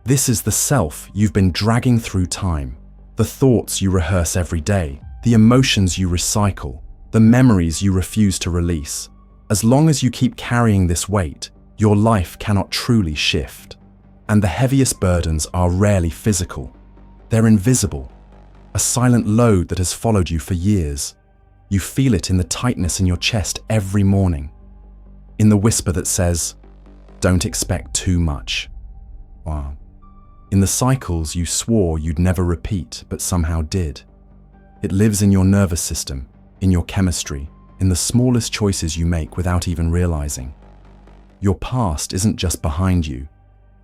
This is the self you've been dragging through time. The thoughts you rehearse every day, the emotions you recycle, the memories you refuse to release. As long as you keep carrying this weight, your life cannot truly shift. And the heaviest burdens are rarely physical. They're invisible. A silent load that has followed you for years. You feel it in the tightness in your chest every morning. In the whisper that says, "Don't expect too much." Wow. In the cycles you swore you'd never repeat, but somehow did. It lives in your nervous system, in your chemistry, in the smallest choices you make without even realizing. Your past isn't just behind you,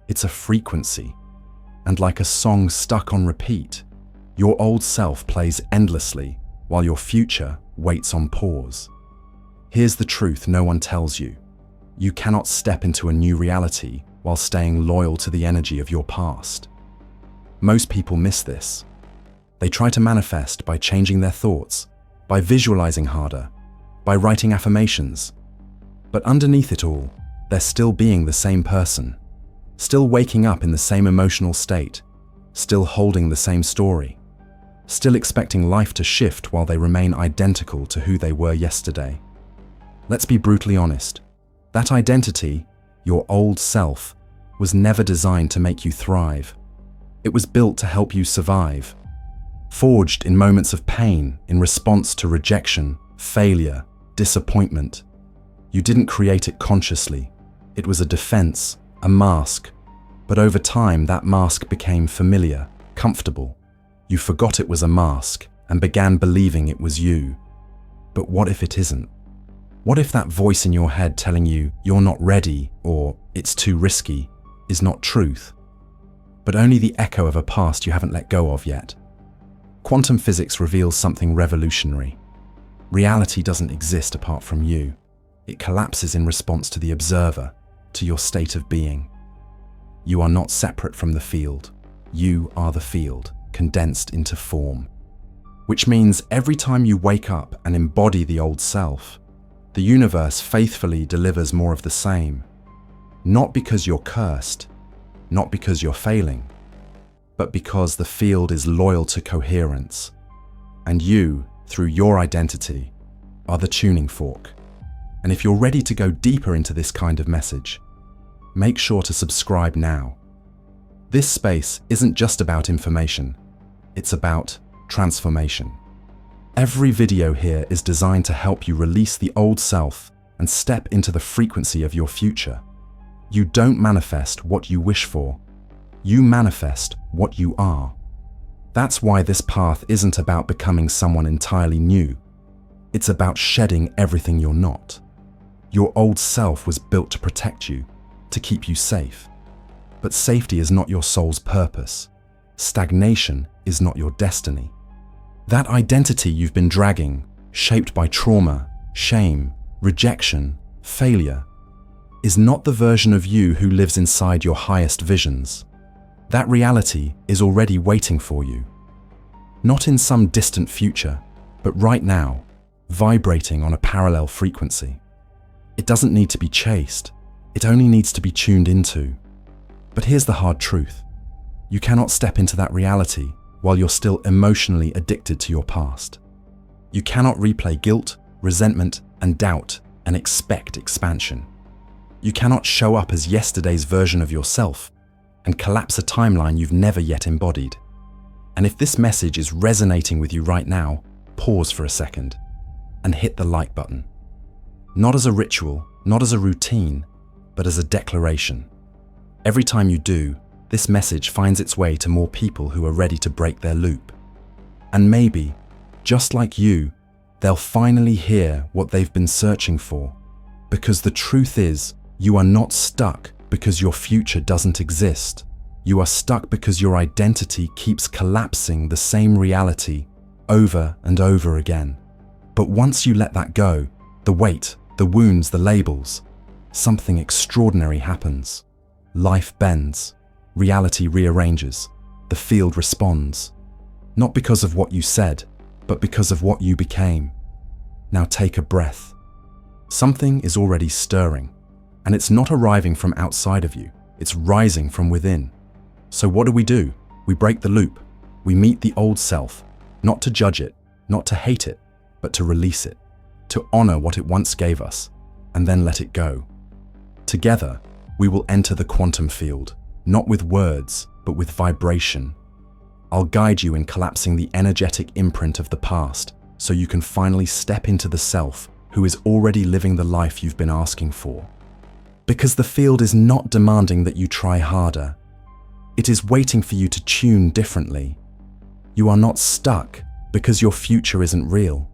it's a frequency. And like a song stuck on repeat, your old self plays endlessly while your future waits on pause. Here's the truth no one tells you. You cannot step into a new reality while staying loyal to the energy of your past. Most people miss this. They try to manifest by changing their thoughts, by visualizing harder, by writing affirmations. But underneath it all, they're still being the same person, still waking up in the same emotional state, still holding the same story, still expecting life to shift while they remain identical to who they were yesterday. Let's be brutally honest. That identity, your old self, was never designed to make you thrive. It was built to help you survive. Forged in moments of pain, in response to rejection, failure, disappointment. You didn't create it consciously. It was a defense, a mask. But over time, that mask became familiar, comfortable. You forgot it was a mask and began believing it was you. But what if it isn't? What if that voice in your head telling you you're not ready or it's too risky is not truth, but only the echo of a past you haven't let go of yet? Quantum physics reveals something revolutionary. Reality doesn't exist apart from you. It collapses in response to the observer, to your state of being. You are not separate from the field. You are the field, condensed into form. Which means every time you wake up and embody the old self, the universe faithfully delivers more of the same. Not because you're cursed, not because you're failing, but because the field is loyal to coherence. And you, through your identity, are the tuning fork. And if you're ready to go deeper into this kind of message, make sure to subscribe now. This space isn't just about information, it's about transformation. Every video here is designed to help you release the old self and step into the frequency of your future. You don't manifest what you wish for. You manifest what you are. That's why this path isn't about becoming someone entirely new. It's about shedding everything you're not. Your old self was built to protect you, to keep you safe. But safety is not your soul's purpose. Stagnation is not your destiny. That identity you've been dragging, shaped by trauma, shame, rejection, failure, is not the version of you who lives inside your highest visions. That reality is already waiting for you. Not in some distant future, but right now, vibrating on a parallel frequency. It doesn't need to be chased, it only needs to be tuned into. But here's the hard truth. You cannot step into that reality while you're still emotionally addicted to your past. You cannot replay guilt, resentment, and doubt and expect expansion. You cannot show up as yesterday's version of yourself and collapse a timeline you've never yet embodied. And if this message is resonating with you right now, pause for a second and hit the like button. Not as a ritual, not as a routine, but as a declaration. Every time you do, this message finds its way to more people who are ready to break their loop. And maybe, just like you, they'll finally hear what they've been searching for. Because the truth is, you are not stuck because your future doesn't exist. You are stuck because your identity keeps collapsing the same reality over and over again. But once you let that go, the weight, the wounds, the labels, something extraordinary happens. Life bends. Reality rearranges. The field responds. Not because of what you said, but because of what you became. Now take a breath. Something is already stirring, and it's not arriving from outside of you, it's rising from within. So what do? We break the loop. We meet the old self, not to judge it, not to hate it, but to release it, to honor what it once gave us, and then let it go. Together, we will enter the quantum field, not with words, but with vibration. I'll guide you in collapsing the energetic imprint of the past, so you can finally step into the self who is already living the life you've been asking for. Because the field is not demanding that you try harder. It is waiting for you to tune differently. You are not stuck because your future isn't real.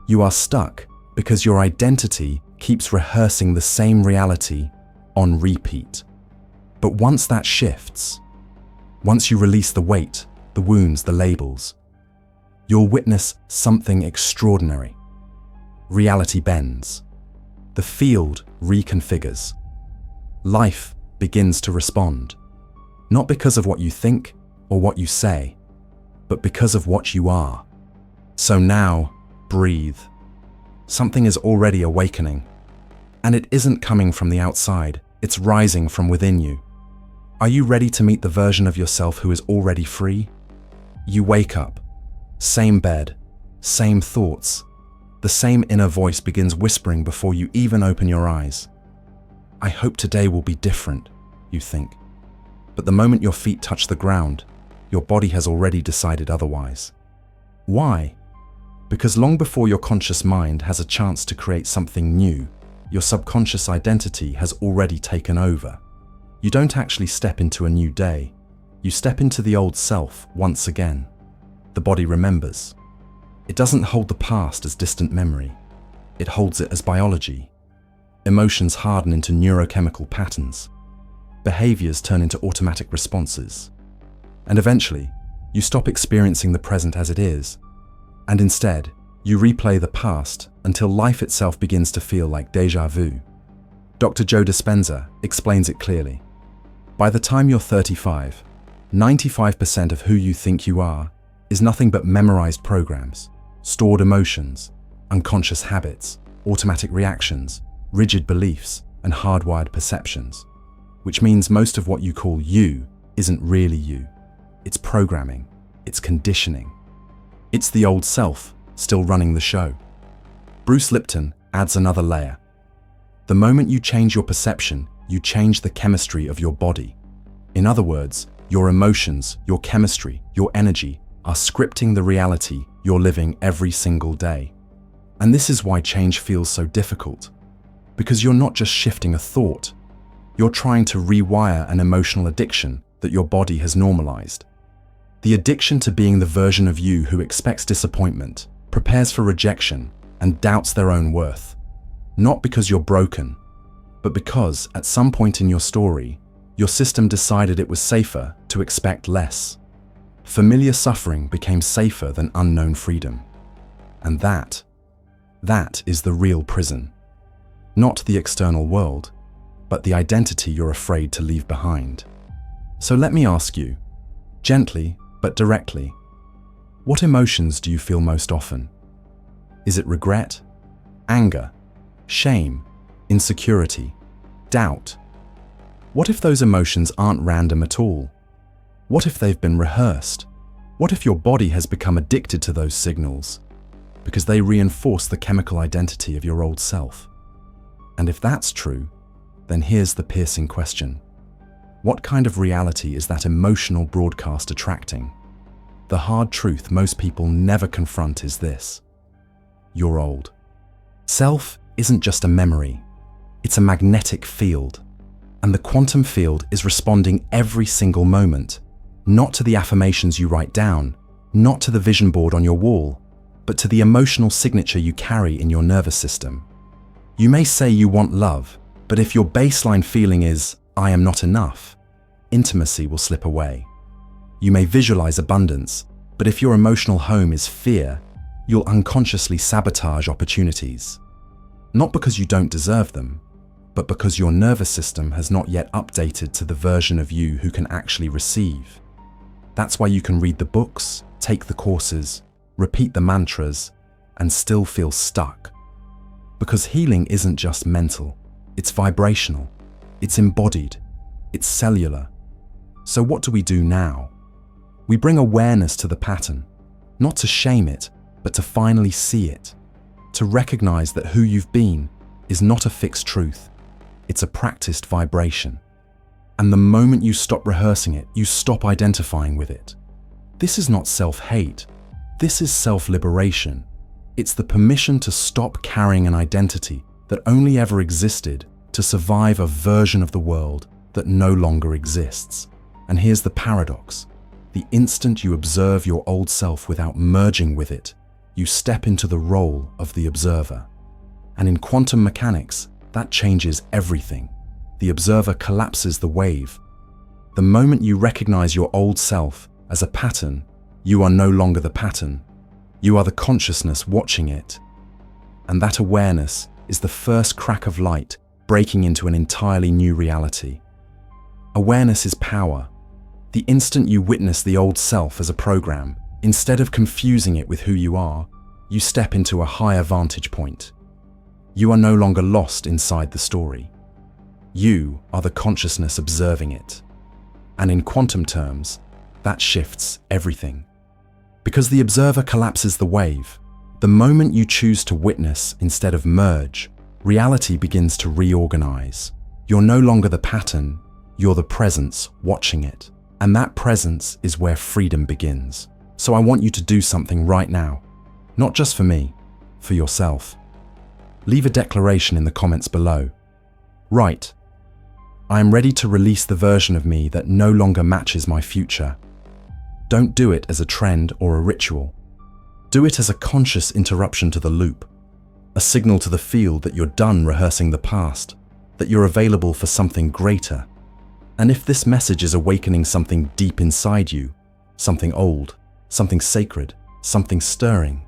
You are stuck because your identity keeps rehearsing the same reality on repeat. But once that shifts, once you release the weight, the wounds, the labels, you'll witness something extraordinary. Reality bends. The field reconfigures. Life begins to respond. Not because of what you think or what you say, but because of what you are. So now, breathe. Something is already awakening. And it isn't coming from the outside, it's rising from within you. Are you ready to meet the version of yourself who is already free? You wake up. Same bed, same thoughts. The same inner voice begins whispering before you even open your eyes. I hope today will be different, you think. But the moment your feet touch the ground, your body has already decided otherwise. Why? Because long before your conscious mind has a chance to create something new, your subconscious identity has already taken over. You don't actually step into a new day. You step into the old self once again. The body remembers. It doesn't hold the past as distant memory. It holds it as biology. Emotions harden into neurochemical patterns. Behaviors turn into automatic responses. And eventually, you stop experiencing the present as it is, and instead, you replay the past until life itself begins to feel like déjà vu. Dr. Joe Dispenza explains it clearly. By the time you're 35, 95% of who you think you are is nothing but memorized programs, stored emotions, unconscious habits, automatic reactions, rigid beliefs, and hardwired perceptions. Which means most of what you call you isn't really you. It's programming, it's conditioning. It's the old self still running the show. Bruce Lipton adds another layer. The moment you change your perception, you change the chemistry of your body. In other words, your emotions, your chemistry, your energy are scripting the reality you're living every single day. And this is why change feels so difficult. Because you're not just shifting a thought, you're trying to rewire an emotional addiction that your body has normalized. The addiction to being the version of you who expects disappointment, prepares for rejection, and doubts their own worth. Not because you're broken, but because at some point in your story, your system decided it was safer to expect less. Familiar suffering became safer than unknown freedom. And that is the real prison. Not the external world, but the identity you're afraid to leave behind. So let me ask you, gently but directly, what emotions do you feel most often? Is it regret, anger, shame, insecurity, doubt? What if those emotions aren't random at all? What if they've been rehearsed? What if your body has become addicted to those signals because they reinforce the chemical identity of your old self? And if that's true, then here's the piercing question. What kind of reality is that emotional broadcast attracting? The hard truth most people never confront is this: you're old. Self isn't just a memory, it's a magnetic field. And the quantum field is responding every single moment, not to the affirmations you write down, not to the vision board on your wall, but to the emotional signature you carry in your nervous system. You may say you want love, but if your baseline feeling is, I am not enough, intimacy will slip away. You may visualize abundance, but if your emotional home is fear, you'll unconsciously sabotage opportunities. Not because you don't deserve them, but because your nervous system has not yet updated to the version of you who can actually receive. That's why you can read the books, take the courses, repeat the mantras, and still feel stuck. Because healing isn't just mental, it's vibrational, it's embodied, it's cellular. So what do we do now? We bring awareness to the pattern, not to shame it, but to finally see it, to recognize that who you've been is not a fixed truth, it's a practiced vibration. And the moment you stop rehearsing it, you stop identifying with it. This is not self-hate, this is self-liberation. It's the permission to stop carrying an identity that only ever existed to survive a version of the world that no longer exists. And here's the paradox. The instant you observe your old self without merging with it, you step into the role of the observer. And in quantum mechanics, that changes everything. The observer collapses the wave. The moment you recognize your old self as a pattern, you are no longer the pattern. You are the consciousness watching it. And that awareness is the first crack of light breaking into an entirely new reality. Awareness is power. The instant you witness the old self as a program, instead of confusing it with who you are, you step into a higher vantage point. You are no longer lost inside the story. You are the consciousness observing it. And in quantum terms, that shifts everything. Because the observer collapses the wave, the moment you choose to witness instead of merge, reality begins to reorganize. You're no longer the pattern, you're the presence watching it. And that presence is where freedom begins. So I want you to do something right now. Not just for me, for yourself. Leave a declaration in the comments below. Write, I am ready to release the version of me that no longer matches my future. Don't do it as a trend or a ritual. Do it as a conscious interruption to the loop, a signal to the field that you're done rehearsing the past, that you're available for something greater. And if this message is awakening something deep inside you, something old, something sacred, something stirring,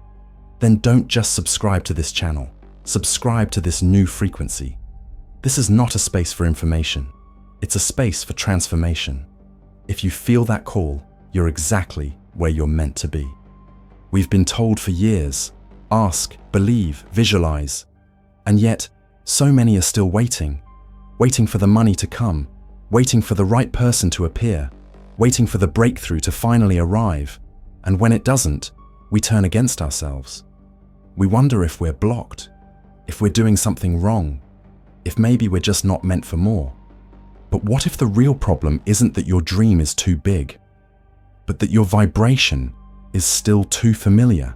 then don't just subscribe to this channel. Subscribe to this new frequency. This is not a space for information. It's a space for transformation. If you feel that call, you're exactly where you're meant to be. We've been told for years, ask, believe, visualize. And yet, so many are still waiting for the money to come, waiting for the right person to appear, waiting for the breakthrough to finally arrive. And when it doesn't, we turn against ourselves. We wonder if we're blocked, if we're doing something wrong, if maybe we're just not meant for more. But what if the real problem isn't that your dream is too big, but that your vibration is still too familiar?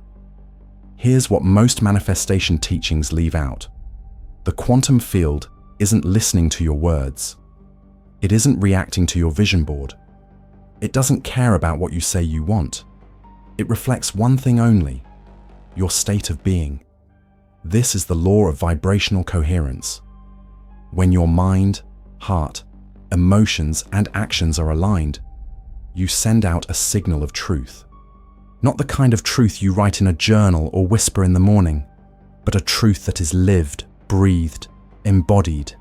Here's what most manifestation teachings leave out. The quantum field isn't listening to your words. It isn't reacting to your vision board. It doesn't care about what you say you want. It reflects one thing only, your state of being. This is the law of vibrational coherence. When your mind, heart, emotions, and actions are aligned, you send out a signal of truth. Not the kind of truth you write in a journal or whisper in the morning, but a truth that is lived, breathed, embodied.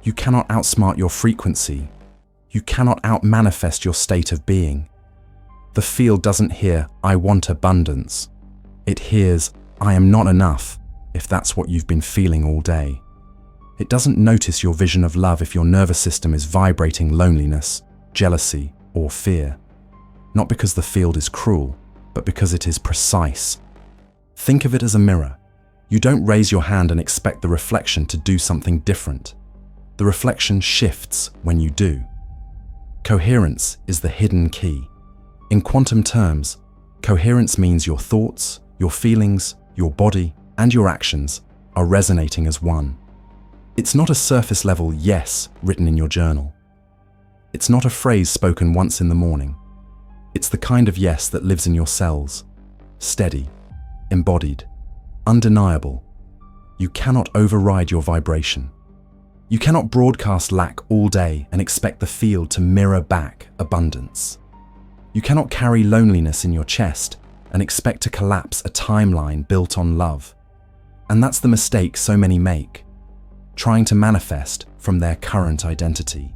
You cannot outsmart your frequency. You cannot outmanifest your state of being. The field doesn't hear, I want abundance. It hears, I am not enough, if that's what you've been feeling all day. It doesn't notice your vision of love if your nervous system is vibrating loneliness, jealousy, or fear. Not because the field is cruel, but because it is precise. Think of it as a mirror. You don't raise your hand and expect the reflection to do something different. The reflection shifts when you do. Coherence is the hidden key. In quantum terms, coherence means your thoughts, your feelings, your body, and your actions are resonating as one. It's not a surface-level yes written in your journal. It's not a phrase spoken once in the morning. It's the kind of yes that lives in your cells, steady, embodied, undeniable. You cannot override your vibration. You cannot broadcast lack all day and expect the field to mirror back abundance. You cannot carry loneliness in your chest and expect to collapse a timeline built on love. And that's the mistake so many make, trying to manifest from their current identity,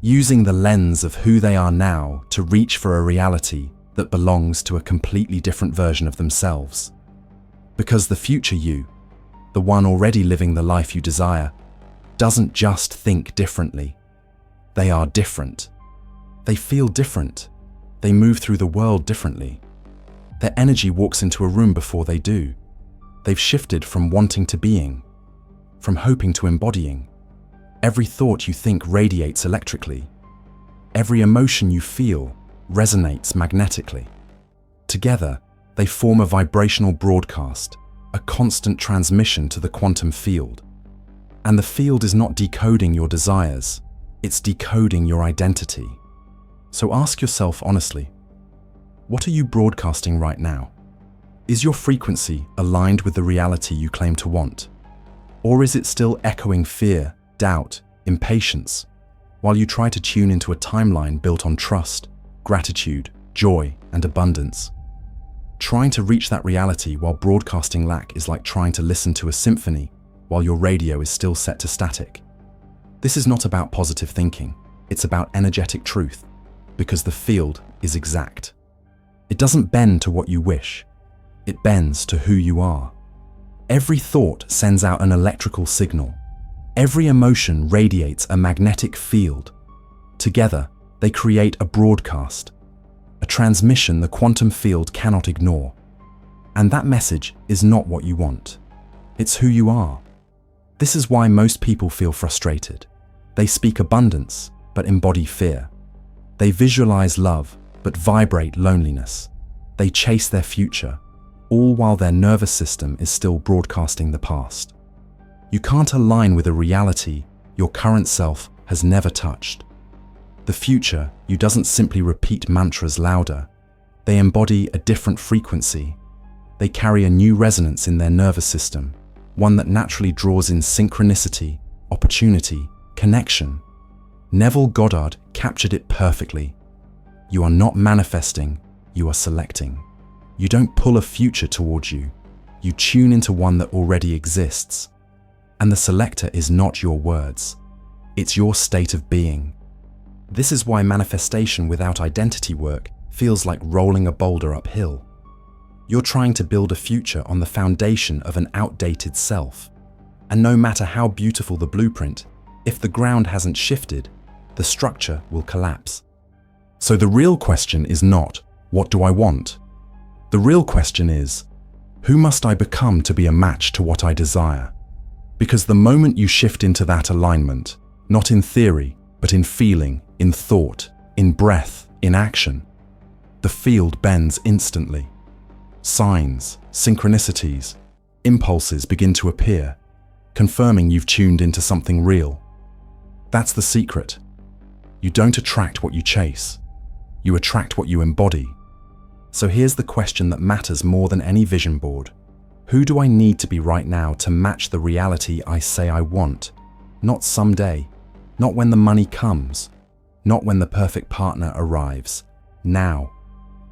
using the lens of who they are now to reach for a reality that belongs to a completely different version of themselves. Because the future you, the one already living the life you desire, doesn't just think differently. They are different. They feel different. They move through the world differently. Their energy walks into a room before they do. They've shifted from wanting to being, from hoping to embodying. Every thought you think radiates electrically. Every emotion you feel resonates magnetically. Together, they form a vibrational broadcast, a constant transmission to the quantum field. And the field is not decoding your desires, it's decoding your identity. So ask yourself honestly, what are you broadcasting right now? Is your frequency aligned with the reality you claim to want? Or is it still echoing fear, doubt, impatience, while you try to tune into a timeline built on trust, gratitude, joy, and abundance? Trying to reach that reality while broadcasting lack is like trying to listen to a symphony while your radio is still set to static. This is not about positive thinking, it's about energetic truth, because the field is exact. It doesn't bend to what you wish, it bends to who you are. Every thought sends out an electrical signal. Every emotion radiates a magnetic field. Together, they create a broadcast, a transmission the quantum field cannot ignore. And that message is not what you want. It's who you are. This is why most people feel frustrated. They speak abundance, but embody fear. They visualize love, but vibrate loneliness. They chase their future, all while their nervous system is still broadcasting the past. You can't align with a reality your current self has never touched. The future you doesn't simply repeat mantras louder. They embody a different frequency. They carry a new resonance in their nervous system, one that naturally draws in synchronicity, opportunity, connection. Neville Goddard captured it perfectly. You are not manifesting, you are selecting. You don't pull a future towards you. You tune into one that already exists. And the selector is not your words. It's your state of being. This is why manifestation without identity work feels like rolling a boulder uphill. You're trying to build a future on the foundation of an outdated self. And no matter how beautiful the blueprint, if the ground hasn't shifted, the structure will collapse. So the real question is not, what do I want? The real question is, who must I become to be a match to what I desire? Because the moment you shift into that alignment, not in theory, but in feeling, in thought, in breath, in action, the field bends instantly. Signs, synchronicities, impulses begin to appear, confirming you've tuned into something real. That's the secret. You don't attract what you chase. You attract what you embody. So here's the question that matters more than any vision board. Who do I need to be right now to match the reality I say I want? Not someday, not when the money comes, not when the perfect partner arrives. Now,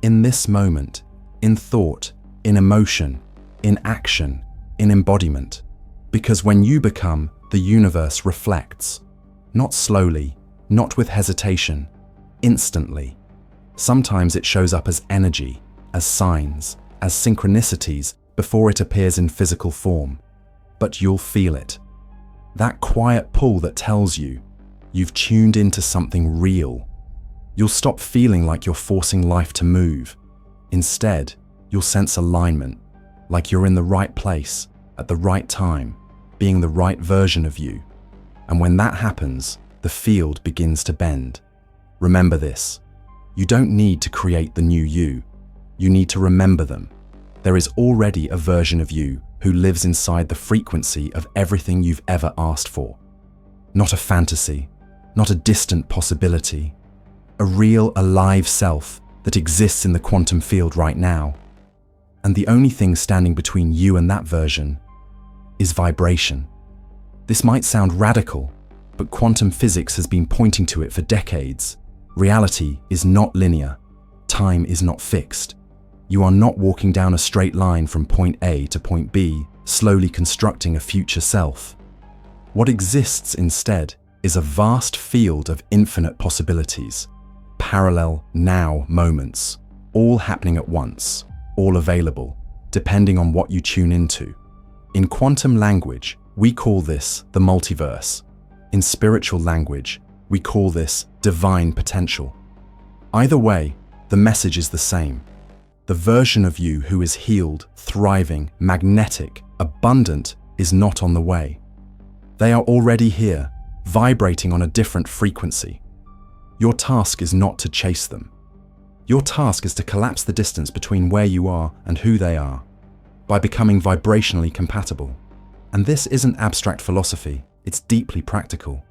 in this moment, in thought, in emotion, in action, in embodiment. Because when you become, the universe reflects. Not slowly, not with hesitation, instantly. Sometimes it shows up as energy, as signs, as synchronicities before it appears in physical form. But you'll feel it. That quiet pull that tells you you've tuned into something real. You'll stop feeling like you're forcing life to move. Instead, you'll sense alignment, like you're in the right place, at the right time, being the right version of you. And when that happens, the field begins to bend. Remember this. You don't need to create the new you. You need to remember them. There is already a version of you who lives inside the frequency of everything you've ever asked for. Not a fantasy, not a distant possibility. A real, alive self that exists in the quantum field right now. And the only thing standing between you and that version is vibration. This might sound radical, but quantum physics has been pointing to it for decades. Reality is not linear. Time is not fixed. You are not walking down a straight line from point A to point B, slowly constructing a future self. What exists instead is a vast field of infinite possibilities. Parallel now moments, all happening at once, all available, depending on what you tune into. In quantum language, we call this the multiverse. In spiritual language, we call this divine potential. Either way, the message is the same. The version of you who is healed, thriving, magnetic, abundant is not on the way. They are already here, vibrating on a different frequency. Your task is not to chase them. Your task is to collapse the distance between where you are and who they are, by becoming vibrationally compatible. And this isn't abstract philosophy, it's deeply practical.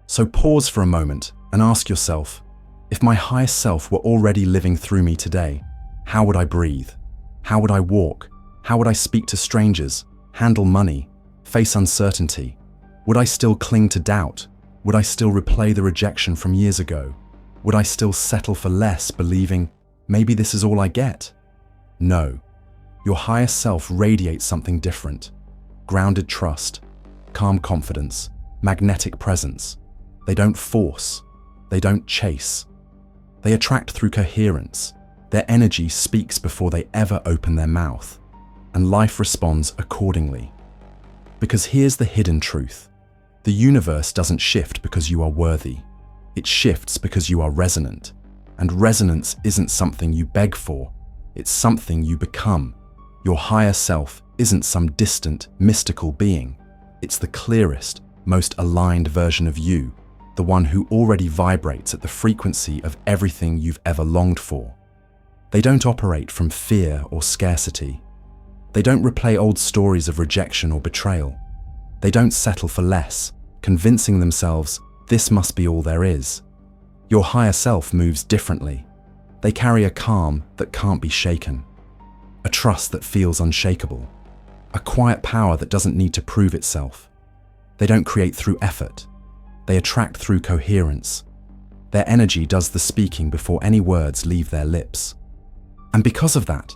So pause for a moment and ask yourself, if my highest self were already living through me today, how would I breathe? How would I walk? How would I speak to strangers, handle money, face uncertainty? Would I still cling to doubt? Would I still replay the rejection from years ago? Would I still settle for less, believing, maybe this is all I get? No. Your higher self radiates something different. Grounded trust, calm confidence, magnetic presence. They don't force. They don't chase. They attract through coherence. Their energy speaks before they ever open their mouth, and life responds accordingly. Because here's the hidden truth. The universe doesn't shift because you are worthy. It shifts because you are resonant. And resonance isn't something you beg for. It's something you become. Your higher self isn't some distant, mystical being. It's the clearest, most aligned version of you, the one who already vibrates at the frequency of everything you've ever longed for. They don't operate from fear or scarcity. They don't replay old stories of rejection or betrayal. They don't settle for less, convincing themselves this must be all there is. Your higher self moves differently. They carry a calm that can't be shaken, a trust that feels unshakable, a quiet power that doesn't need to prove itself. They don't create through effort. They attract through coherence. Their energy does the speaking before any words leave their lips. And because of that,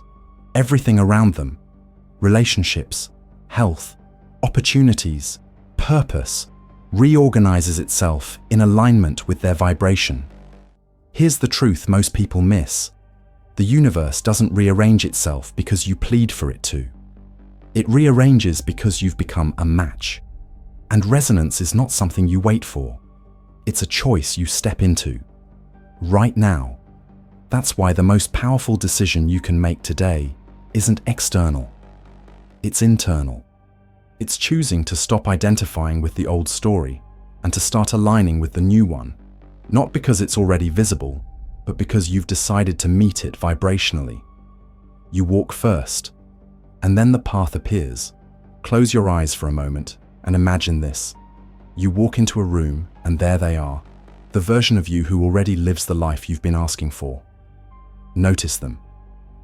everything around them, relationships, health, opportunities, purpose, reorganizes itself in alignment with their vibration. Here's the truth most people miss. The universe doesn't rearrange itself because you plead for it to. It rearranges because you've become a match. And resonance is not something you wait for. It's a choice you step into. Right now. That's why the most powerful decision you can make today isn't external. It's internal. It's choosing to stop identifying with the old story and to start aligning with the new one, not because it's already visible, but because you've decided to meet it vibrationally. You walk first, and then the path appears. Close your eyes for a moment and imagine this. You walk into a room and there they are, the version of you who already lives the life you've been asking for. Notice them,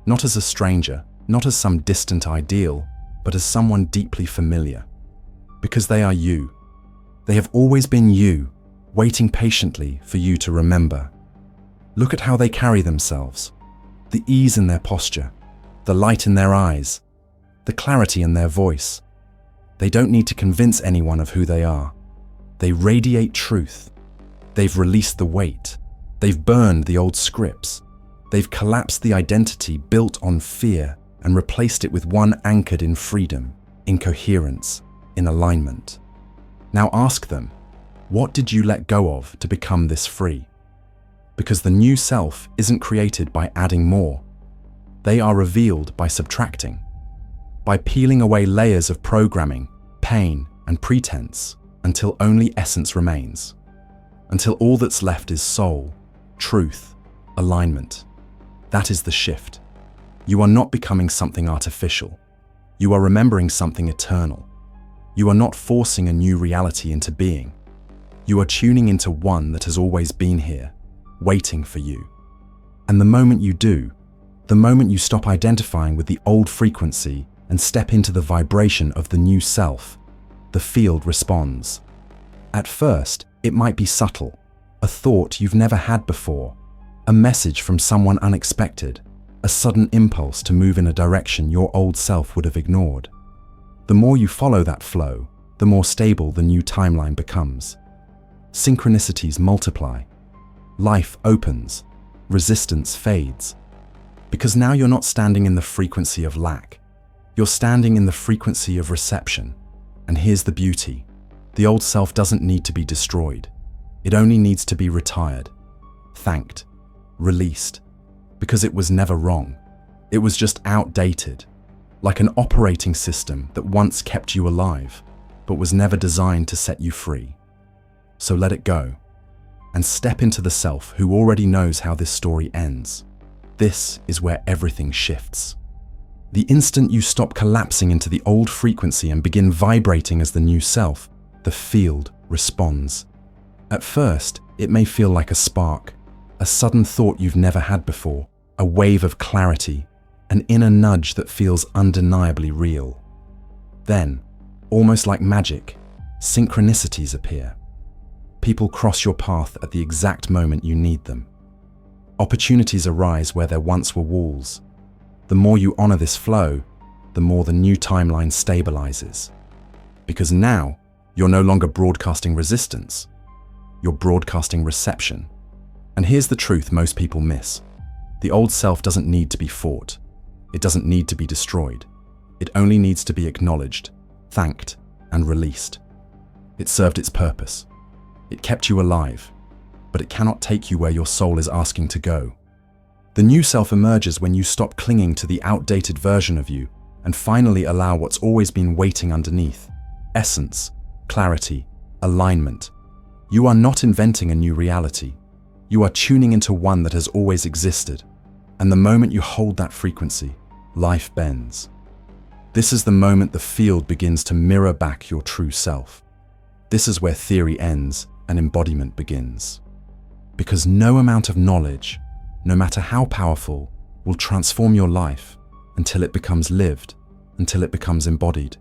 not as a stranger, not as some distant ideal, but as someone deeply familiar. Because they are you. They have always been you, waiting patiently for you to remember. Look at how they carry themselves, the ease in their posture, the light in their eyes, the clarity in their voice. They don't need to convince anyone of who they are. They radiate truth. They've released the weight. They've burned the old scripts. They've collapsed the identity built on fear and replaced it with one anchored in freedom, in coherence, in alignment. Now ask them, what did you let go of to become this free? Because the new self isn't created by adding more. They are revealed by subtracting, by peeling away layers of programming, pain, and pretense until only essence remains, until all that's left is soul, truth, alignment. That is the shift. You are not becoming something artificial. You are remembering something eternal. You are not forcing a new reality into being. You are tuning into one that has always been here, waiting for you. And the moment you do, the moment you stop identifying with the old frequency and step into the vibration of the new self, the field responds. At first, it might be subtle, a thought you've never had before, a message from someone unexpected, a sudden impulse to move in a direction your old self would have ignored. The more you follow that flow, the more stable the new timeline becomes. Synchronicities multiply. Life opens. Resistance fades. Because now you're not standing in the frequency of lack. You're standing in the frequency of reception. And here's the beauty. The old self doesn't need to be destroyed. It only needs to be retired, thanked, released, because it was never wrong. It was just outdated, like an operating system that once kept you alive, but was never designed to set you free. So let it go, and step into the self who already knows how this story ends. This is where everything shifts. The instant you stop collapsing into the old frequency and begin vibrating as the new self, the field responds. At first, it may feel like a spark, a sudden thought you've never had before, a wave of clarity, an inner nudge that feels undeniably real. Then, almost like magic, synchronicities appear. People cross your path at the exact moment you need them. Opportunities arise where there once were walls. The more you honor this flow, the more the new timeline stabilizes. Because now, you're no longer broadcasting resistance, you're broadcasting reception. And here's the truth most people miss. The old self doesn't need to be fought. It doesn't need to be destroyed. It only needs to be acknowledged, thanked, and released. It served its purpose. It kept you alive, but it cannot take you where your soul is asking to go. The new self emerges when you stop clinging to the outdated version of you and finally allow what's always been waiting underneath: essence, clarity, alignment. You are not inventing a new reality. You are tuning into one that has always existed. And the moment you hold that frequency, life bends. This is the moment the field begins to mirror back your true self. This is where theory ends and embodiment begins. Because no amount of knowledge, no matter how powerful, will transform your life until it becomes lived, until it becomes embodied.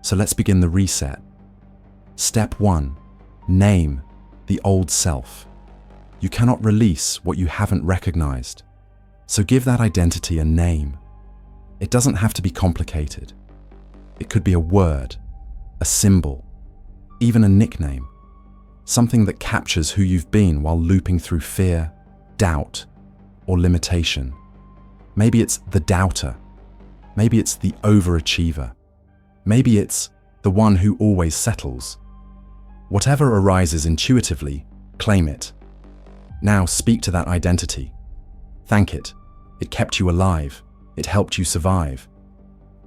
So let's begin the reset. Step 1. Name the old self. You cannot release what you haven't recognized. So give that identity a name. It doesn't have to be complicated. It could be a word, a symbol, even a nickname. Something that captures who you've been while looping through fear, doubt, or limitation. Maybe it's the doubter. Maybe it's the overachiever. Maybe it's the one who always settles. Whatever arises intuitively, claim it. Now speak to that identity. Thank it. It kept you alive. It helped you survive.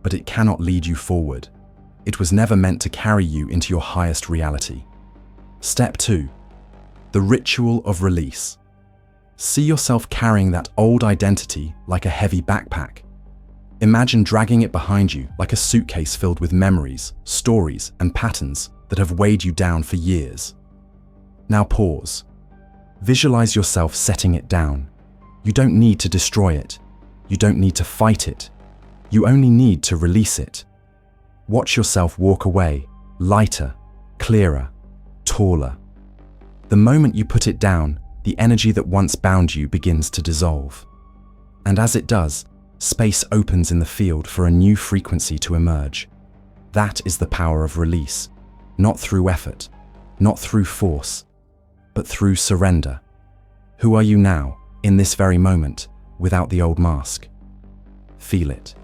But it cannot lead you forward. It was never meant to carry you into your highest reality. Step 2. The ritual of release. See yourself carrying that old identity like a heavy backpack. Imagine dragging it behind you like a suitcase filled with memories, stories, and patterns that have weighed you down for years. Now pause. Visualize yourself setting it down. You don't need to destroy it. You don't need to fight it. You only need to release it. Watch yourself walk away, lighter, clearer, taller. The moment you put it down, the energy that once bound you begins to dissolve. And as it does, space opens in the field for a new frequency to emerge. That is the power of release, not through effort, not through force, but through surrender. Who are you now, in this very moment, without the old mask? Feel it.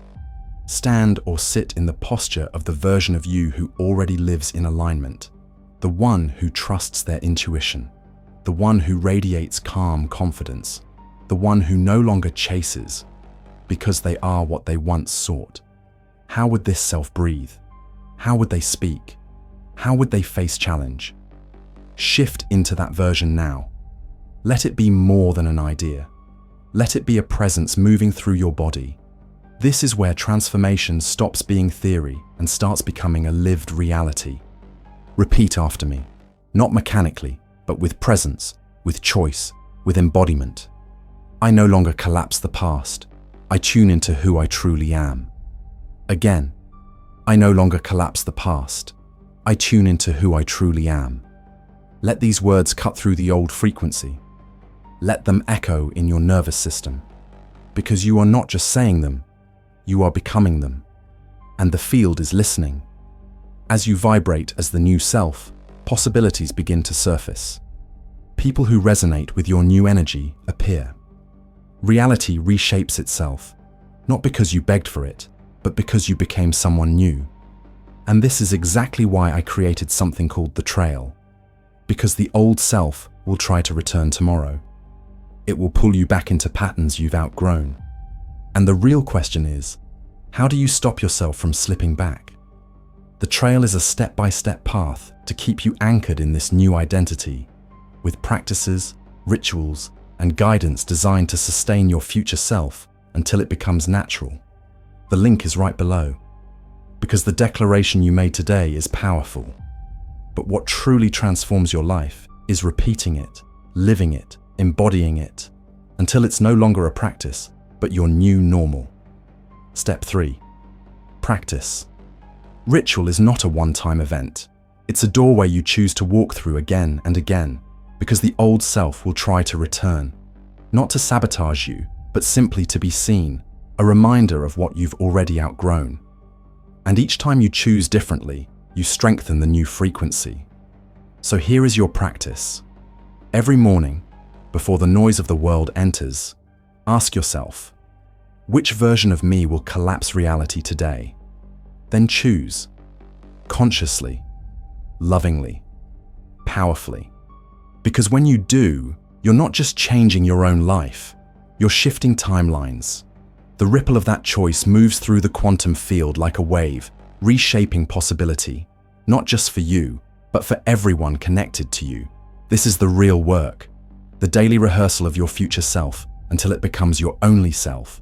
Stand or sit in the posture of the version of you who already lives in alignment, the one who trusts their intuition, the one who radiates calm confidence, the one who no longer chases, because they are what they once sought. How would this self breathe? How would they speak? How would they face challenge? Shift into that version now. Let it be more than an idea. Let it be a presence moving through your body. This is where transformation stops being theory and starts becoming a lived reality. Repeat after me, not mechanically, but with presence, with choice, with embodiment. I no longer collapse the past. I tune into who I truly am. Again, I no longer collapse the past. I tune into who I truly am. Let these words cut through the old frequency. Let them echo in your nervous system. Because you are not just saying them, you are becoming them. And the field is listening. As you vibrate as the new self, possibilities begin to surface. People who resonate with your new energy appear. Reality reshapes itself, not because you begged for it, but because you became someone new. And this is exactly why I created something called the trail. Because the old self will try to return tomorrow. It will pull you back into patterns you've outgrown. And the real question is, how do you stop yourself from slipping back? The trail is a step-by-step path to keep you anchored in this new identity, with practices, rituals, and guidance designed to sustain your future self until it becomes natural. The link is right below, because the declaration you made today is powerful. But what truly transforms your life is repeating it, living it, embodying it, until it's no longer a practice, but your new normal. Step 3. Practice. Ritual is not a one-time event. It's a doorway you choose to walk through again and again, because the old self will try to return. Not to sabotage you, but simply to be seen, a reminder of what you've already outgrown. And each time you choose differently, you strengthen the new frequency. So here is your practice. Every morning, before the noise of the world enters, ask yourself, which version of me will collapse reality today? Then choose, consciously, lovingly, powerfully. Because when you do, you're not just changing your own life, you're shifting timelines. The ripple of that choice moves through the quantum field like a wave, reshaping possibility, not just for you, but for everyone connected to you. This is the real work, the daily rehearsal of your future self until it becomes your only self.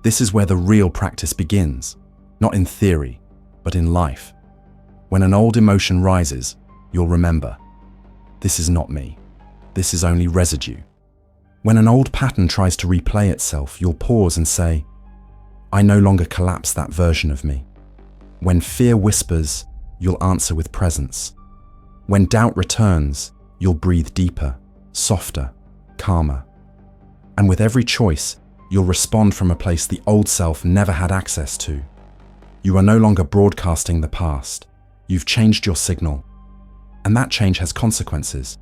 This is where the real practice begins, not in theory, but in life. When an old emotion rises, you'll remember, this is not me. This is only residue. When an old pattern tries to replay itself, you'll pause and say, I no longer collapse that version of me. When fear whispers, you'll answer with presence. When doubt returns, you'll breathe deeper, softer, calmer. And with every choice, you'll respond from a place the old self never had access to. You are no longer broadcasting the past. You've changed your signal. And that change has consequences.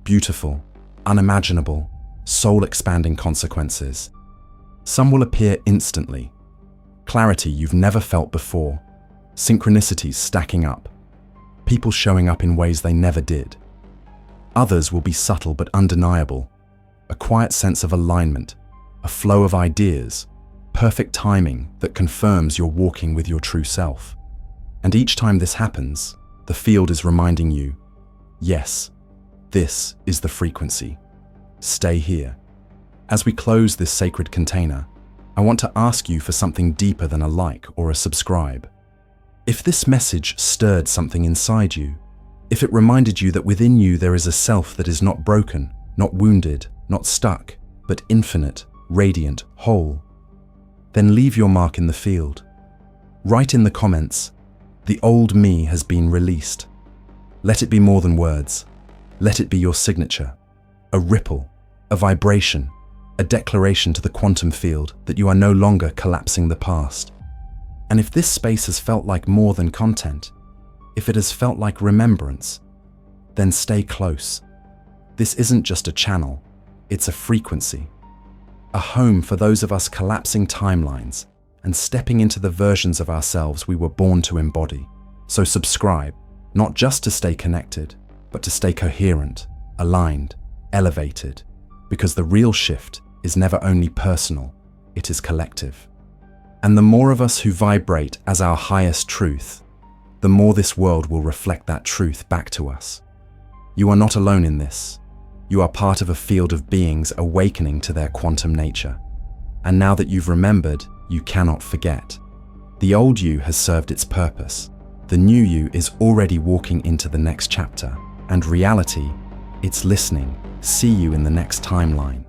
Beautiful, unimaginable, soul-expanding consequences. Some will appear instantly. Clarity you've never felt before. Synchronicities stacking up. People showing up in ways they never did. Others will be subtle but undeniable. A quiet sense of alignment, a flow of ideas, perfect timing that confirms you're walking with your true self. And each time this happens, the field is reminding you, yes, this is the frequency. Stay here. As we close this sacred container, I want to ask you for something deeper than a like or a subscribe. If this message stirred something inside you, if it reminded you that within you there is a self that is not broken, not wounded, not stuck, but infinite, radiant, whole, then leave your mark in the field. Write in the comments, the old me has been released. Let it be more than words. Let it be your signature, a ripple, a vibration, a declaration to the quantum field that you are no longer collapsing the past. And if this space has felt like more than content, if it has felt like remembrance, then stay close. This isn't just a channel, it's a frequency. A home for those of us collapsing timelines and stepping into the versions of ourselves we were born to embody. So subscribe, not just to stay connected, but to stay coherent, aligned, elevated, because the real shift is never only personal, it is collective. And the more of us who vibrate as our highest truth, the more this world will reflect that truth back to us. You are not alone in this. You are part of a field of beings awakening to their quantum nature. And now that you've remembered, you cannot forget. The old you has served its purpose. The new you is already walking into the next chapter. And reality, it's listening. See you in the next timeline.